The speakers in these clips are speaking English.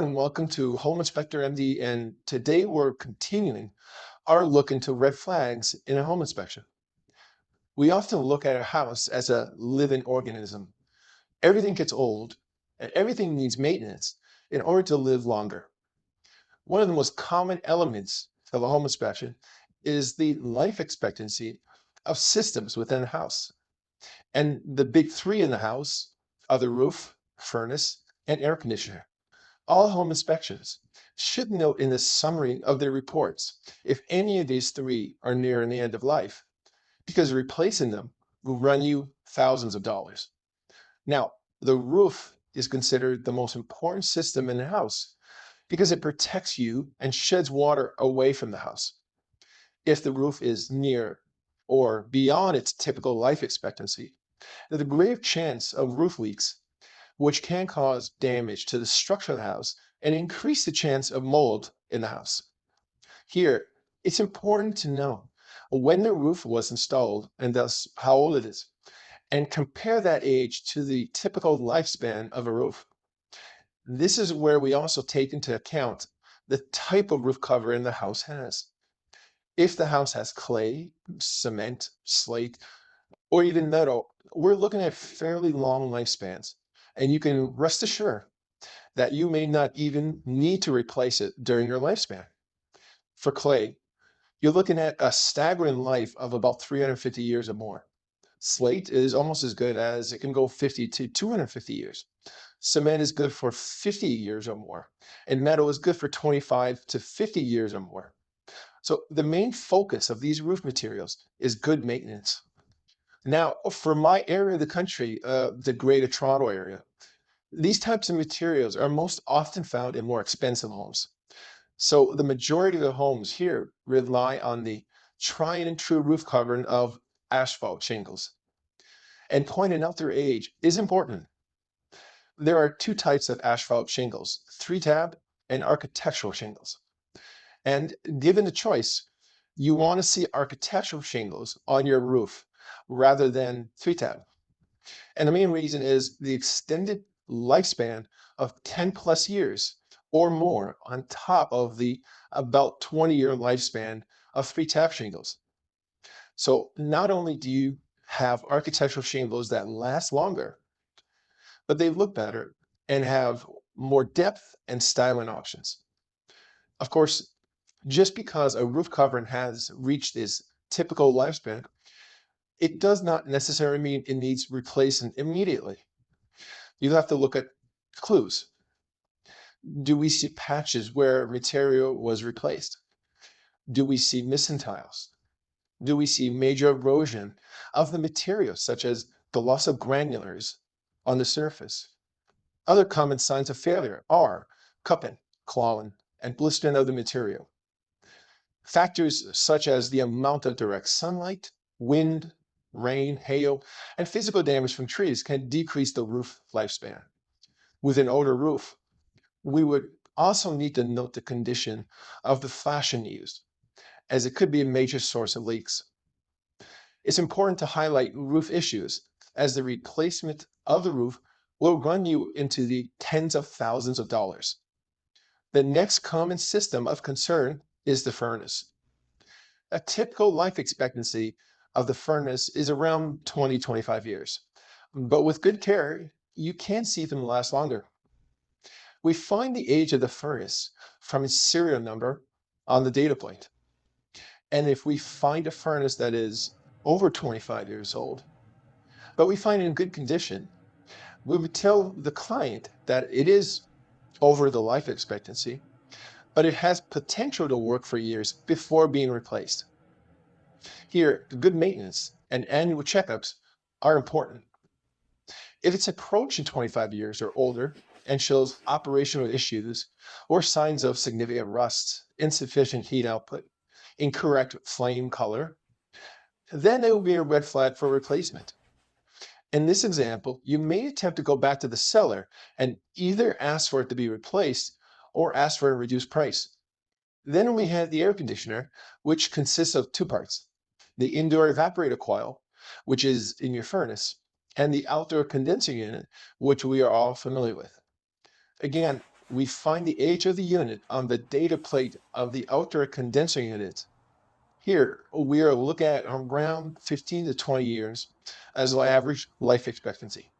and welcome to Home Inspector M.D. And today we're continuing our look into red flags in a home inspection. We often look at a house as a living organism. Everything gets old and everything needs maintenance in order to live longer. One of the most common elements of a home inspection is the life expectancy of systems within a house. And the big three in the house are the roof, furnace, and air conditioner. All home inspections should note in the summary of their reports if any of these three are near the end of life, because replacing them will run you thousands of dollars. Now, the roof is considered the most important system in the house because it protects you and sheds water away from the house. If the roof is near or beyond its typical life expectancy, there's a grave chance of roof leaks, which can cause damage to the structure of the house and increase the chance of mold in the house. Here, it's important to know when the roof was installed and thus how old it is, and compare that age to the typical lifespan of a roof. This is where we also take into account the type of roof cover in the house has. If the house has clay, cement, slate, or even metal, we're looking at fairly long lifespans. And you can rest assured that you may not even need to replace it during your lifespan. For clay, you're looking at a staggering life of about 350 years or more. Slate is almost as good as it can go 50 to 250 years. Cement is good for 50 years or more, and metal is good for 25 to 50 years or more. So the main focus of these roof materials is good maintenance. Now, for my area of the country, the Greater Toronto area, these types of materials are most often found in more expensive homes. So the majority of the homes here rely on the tried and true roof covering of asphalt shingles. And pointing out their age is important. There are two types of asphalt shingles, 3-tab and architectural shingles. And given the choice, you want to see architectural shingles on your roof rather than 3-tab. And the main reason is the extended lifespan of 10 plus years or more on top of the about 20-year lifespan of 3-tab shingles. So not only do you have architectural shingles that last longer, but they look better and have more depth and styling options. Of course, just because a roof covering has reached its typical lifespan, it does not necessarily mean it needs replacing immediately. You have to look at clues. Do we see patches where material was replaced? Do we see missing tiles? Do we see major erosion of the material, such as the loss of granulars on the surface? Other common signs of failure are cupping, clawing, and blistering of the material. Factors such as the amount of direct sunlight, wind, rain, hail, and physical damage from trees can decrease the roof lifespan. With an older roof, we would also need to note the condition of the flashing used, as it could be a major source of leaks. It's important to highlight roof issues, as the replacement of the roof will run you into the tens of thousands of dollars. The next common system of concern is the furnace. A typical life expectancy of the furnace is around 20-25 years, but with good care, you can see them last longer. We find the age of the furnace from its serial number on the data plate. And if we find a furnace that is over 25 years old, but we find it in good condition, we would tell the client that it is over the life expectancy, but it has potential to work for years before being replaced. Here, good maintenance and annual checkups are important. If it's approaching 25 years or older and shows operational issues or signs of significant rust, insufficient heat output, incorrect flame color, then it will be a red flag for replacement. In this example, you may attempt to go back to the seller and either ask for it to be replaced or ask for a reduced price. Then we have the air conditioner, which consists of two parts: the indoor evaporator coil, which is in your furnace, and the outdoor condenser unit, which we are all familiar with. Again, we find the age of the unit on the data plate of the outdoor condenser unit. Here, we are looking at around 15 to 20 years as the average life expectancy.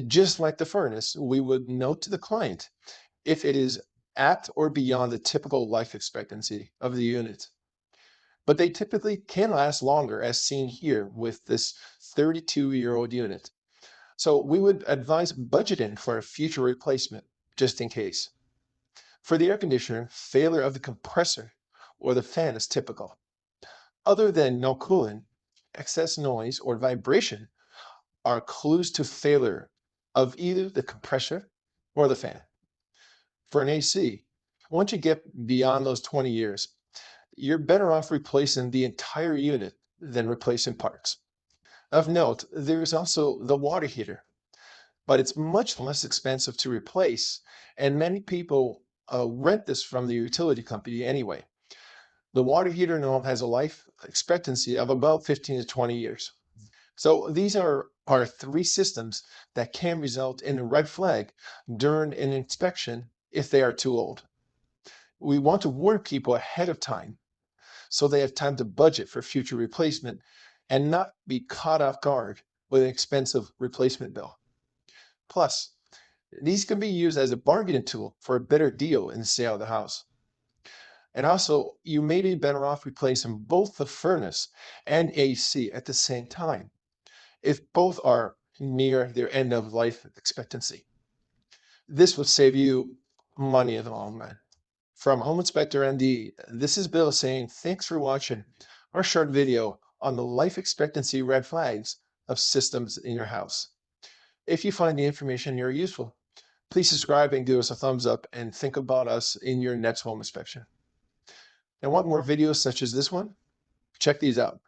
Just like the furnace, we would note to the client if it is at or beyond the typical life expectancy of the unit. But they typically can last longer, as seen here with this 32-year-old unit. So we would advise budgeting for a future replacement, just in case. For the air conditioner, failure of the compressor or the fan is typical. Other than no cooling, excess noise or vibration are clues to failure of either the compressor or the fan. For an AC, once you get beyond those 20 years, you're better off replacing the entire unit than replacing parts. Of note, there is also the water heater, but it's much less expensive to replace, and many people rent this from the utility company anyway. The water heater now has a life expectancy of about 15 to 20 years. So these are our three systems that can result in a red flag during an inspection if they are too old. We want to warn people ahead of time so they have time to budget for future replacement and not be caught off guard with an expensive replacement bill. Plus, these can be used as a bargaining tool for a better deal in the sale of the house. And also, you may be better off replacing both the furnace and AC at the same time if both are near their end of life expectancy. This would save you money in the long run. From Home Inspector M.D, this is Bill saying thanks for watching our short video on the life expectancy red flags of systems in your house. If you find the information here useful, please subscribe and give us a thumbs up and think about us in your next home inspection. And want more videos such as this one? Check these out.